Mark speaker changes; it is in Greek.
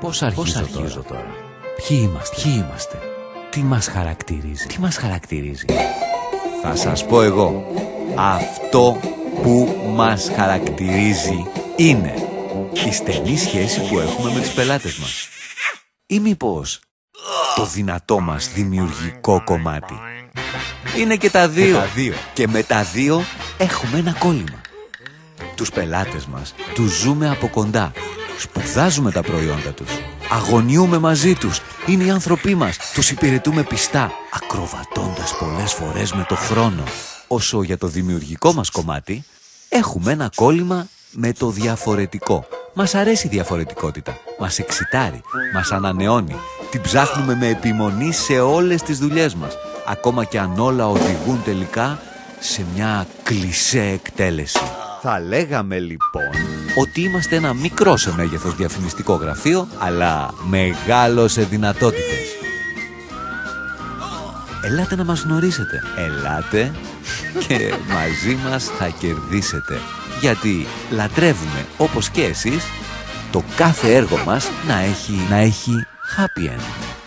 Speaker 1: Πώς αρχίζω τώρα? Ποιοι είμαστε? Τι μας χαρακτηρίζει? Θα σας πω εγώ. Αυτό που μας χαρακτηρίζει είναι η στενή σχέση που έχουμε με τους πελάτες μας. Ή μήπως το δυνατό μας δημιουργικό κομμάτι? Είναι και τα δύο. Και με τα δύο έχουμε ένα κόλλημα. Τους πελάτες μας τους ζούμε από κοντά. Σπουδάζουμε τα προϊόντα τους. Αγωνιούμε μαζί τους. Είναι οι άνθρωποι μας. Τους υπηρετούμε πιστά, ακροβατώντας πολλές φορές με το χρόνο. Όσο για το δημιουργικό μας κομμάτι, έχουμε ένα κόλλημα με το διαφορετικό. Μας αρέσει η διαφορετικότητα. Μας εξιτάρει. Μας ανανεώνει. Την ψάχνουμε με επιμονή σε όλες τις δουλειές μας. Ακόμα και αν όλα οδηγούν τελικά σε μια κλισέ εκτέλεση. Θα λέγαμε λοιπόν ότι είμαστε ένα μικρό σε μέγεθος διαφημιστικό γραφείο, αλλά μεγάλο σε δυνατότητες. Ελάτε να μας γνωρίσετε. Ελάτε και μαζί μας θα κερδίσετε. Γιατί λατρεύουμε, όπως και εσείς, το κάθε έργο μας να έχει happy end.